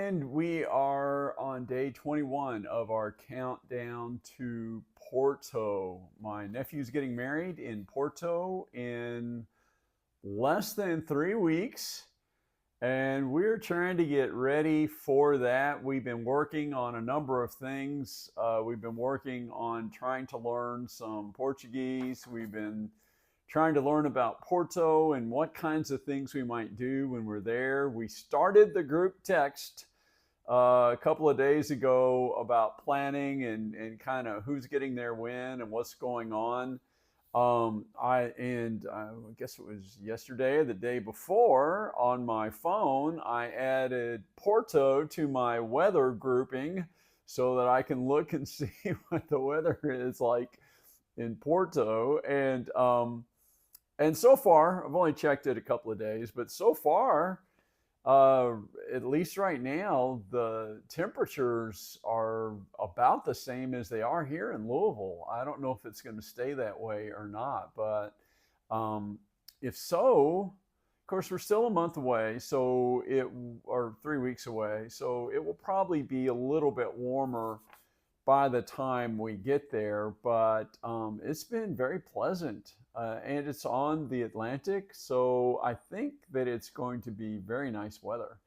And we are on day 21 of our countdown to Porto. My nephew's getting married in Porto in less than 3 weeks, and we're trying to get ready for that. We've been working on a number of things. We've been working on trying to learn some Portuguese. We've been trying to learn about Porto and what kinds of things we might do when we're there. We started the group text a couple of days ago about planning and kind of who's getting there when and what's going on. I guess it was yesterday or the day before on my phone, I added Porto to my weather grouping so that I can look and see what the weather is like in Porto. And so far, I've only checked it a couple of days, but so far, uh, at least right now, the temperatures are about the same as they are here in Louisville. I don't know if it's going to stay that way or not, but um, if so, of course, we're still a month away, so it or 3 weeks away, so it will probably be a little bit warmer by the time we get there. But it's been very pleasant, and it's on the Atlantic, so I think that it's going to be very nice weather.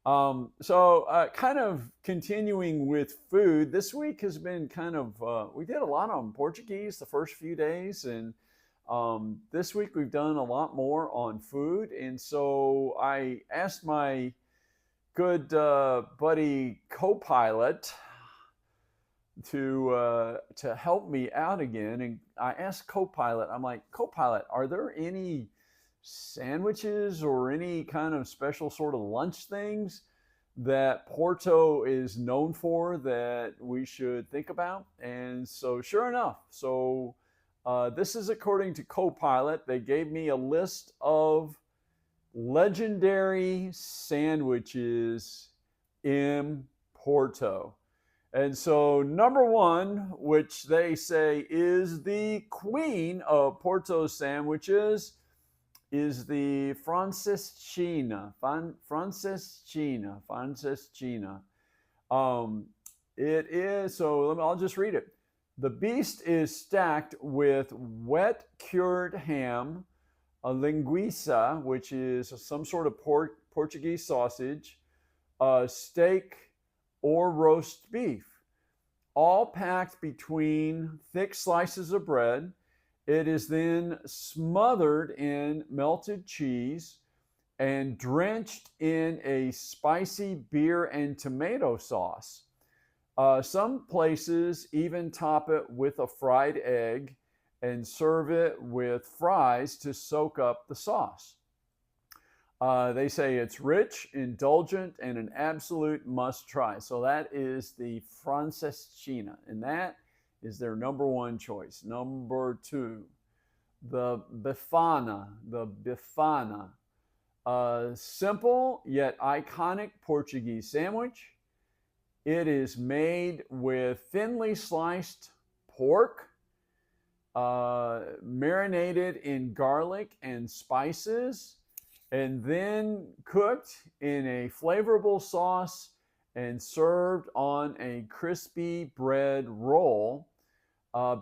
Kind of continuing with food, this week has been we did a lot on Portuguese the first few days, and this week we've done a lot more on food. And so I asked my good buddy co-pilot to help me out again. And I asked Copilot, I'm like, Copilot, are there any sandwiches or any kind of special sort of lunch things that Porto is known for that we should think about? And so, sure enough, this is according to Copilot. They gave me a list of legendary sandwiches in Porto. And so, number one, which they say is the queen of Porto sandwiches, is the Franceschina. Franceschina. Um, it is, I'll just read it. The beast is stacked with wet cured ham, a linguiça, which is some sort of Portuguese sausage, steak, or roast beef, all packed between thick slices of bread. It is then smothered in melted cheese and drenched in a spicy beer and tomato sauce. Some places even top it with a fried egg and serve it with fries to soak up the sauce. They say it's rich, indulgent, and an absolute must try. So that is the Franceschina, and that is their number one choice. Number two, the Bifana. The Bifana. Simple yet iconic Portuguese sandwich. It is made with thinly sliced pork, marinated in garlic and spices, and then cooked in a flavorful sauce and served on a crispy bread roll,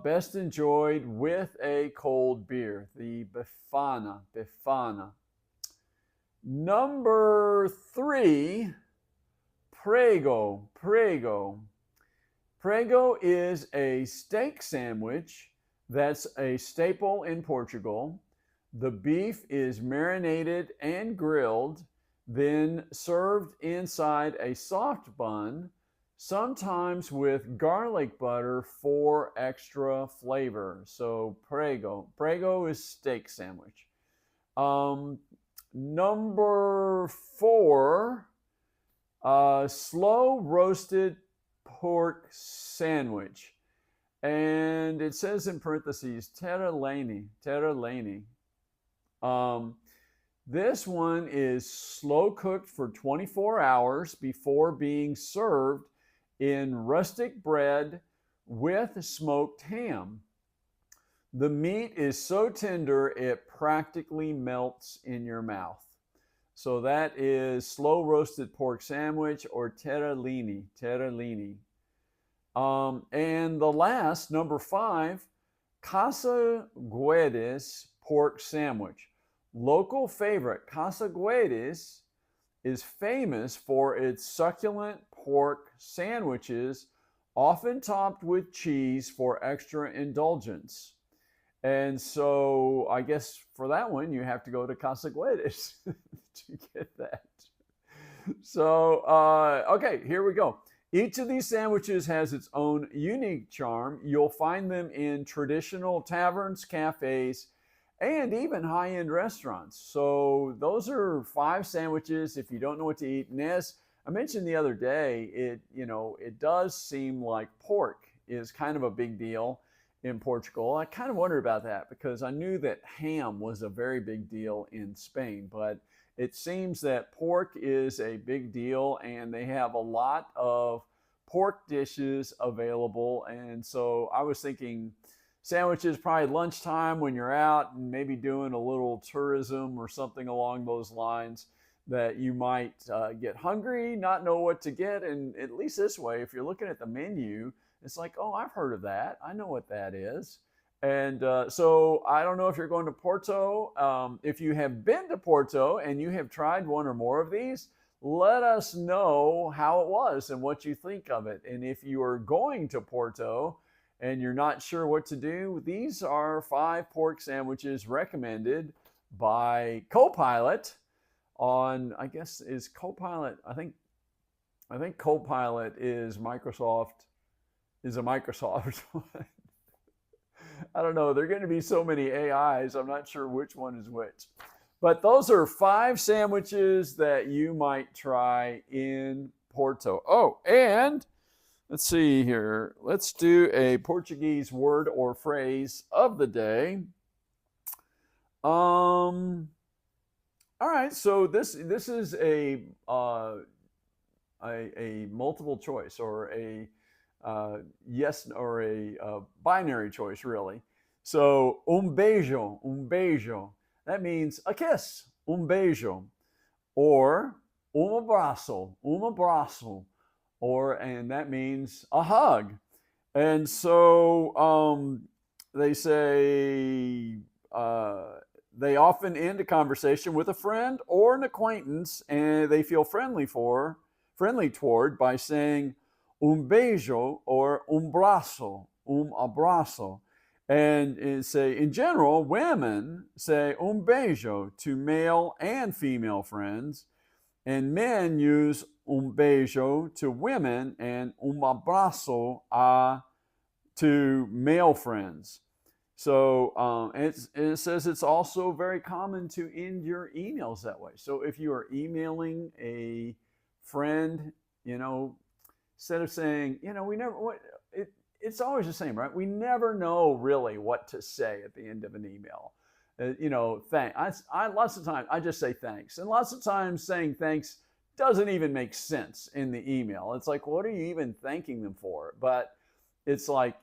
best enjoyed with a cold beer. The Bifana. Bifana. Number three, Prego. Prego. Prego is a steak sandwich that's a staple in Portugal. The beef is marinated and grilled, then served inside a soft bun, sometimes with garlic butter for extra flavor. So Prego. Prego is steak sandwich. Number four, slow roasted pork sandwich. And it says in parentheses, terra lane. Terra lane. This one is slow cooked for 24 hours before being served in rustic bread with smoked ham. The meat is so tender it practically melts in your mouth. So that is slow roasted pork sandwich or terrellini. Terrellini. And the last, number 5, Casa Guedes pork sandwich. Local favorite, Casa Guedes is famous for its succulent pork sandwiches, often topped with cheese for extra indulgence. And so I guess for that one, you have to go to Casa Guedes to get that. So, okay, here we go. Each of these sandwiches has its own unique charm. You'll find them in traditional taverns, cafes, and even high-end restaurants. So those are 5 sandwiches if you don't know what to eat. And as I mentioned the other day, it does seem like pork is kind of a big deal in Portugal. I kind of wondered about that because I knew that ham was a very big deal in Spain, but it seems that pork is a big deal and they have a lot of pork dishes available. And so I was thinking sandwiches probably lunchtime when you're out and maybe doing a little tourism or something along those lines, that you might get hungry, not know what to get. And at least this way, if you're looking at the menu, it's like, oh, I've heard of that. I know what that is. And so I don't know if you're going to Porto. If you have been to Porto and you have tried one or more of these, let us know how it was and what you think of it. And if you are going to Porto and you're not sure what to do, these are 5 pork sandwiches recommended by Copilot on, I guess, is Copilot, I think Copilot is Microsoft, is a Microsoft one. I don't know. There are going to be so many AIs. I'm not sure which one is which. But those are 5 sandwiches that you might try in Porto. Oh, and let's see here. Let's do a Portuguese word or phrase of the day. All right. So this is a multiple choice or a yes or a binary choice, really. So, beijo, beijo. That means a kiss, beijo. Or, abraço, and that means a hug. And so they say they often end a conversation with a friend or an acquaintance, and they feel friendly toward by saying beijo or abraço. And say, in general, women say beijo to male and female friends, and men use beijo to women and abraço to male friends. So it says it's also very common to end your emails that way. So if you are emailing a friend, instead of saying, it's always the same, right? We never know really what to say at the end of an email. Thanks. Lots of times I just say thanks, and lots of times saying thanks doesn't even make sense in the email. It's like, what are you even thanking them for? But it's like,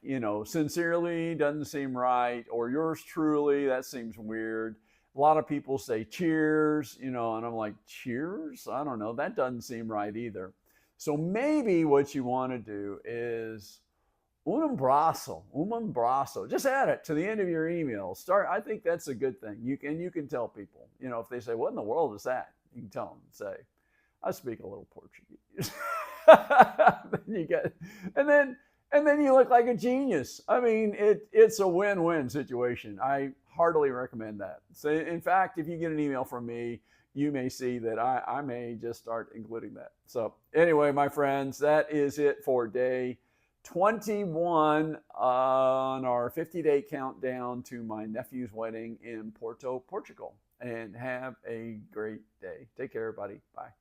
sincerely doesn't seem right, or yours truly, that seems weird. A lot of people say cheers, and I'm like, cheers? I don't know. That doesn't seem right either. So maybe what you want to do is un abraço. Just add it to the end of your email. I think that's a good thing. You can tell people, if they say, what in the world is that? You can tell them, say, I speak a little Portuguese. And then you look like a genius. I mean, it's a win-win situation. I heartily recommend that. So in fact, if you get an email from me, you may see that I may just start including that. So anyway, my friends, that is it for day 21 on our 50-day countdown to my nephew's wedding in Porto, Portugal. And have a great day. Take care, everybody. Bye.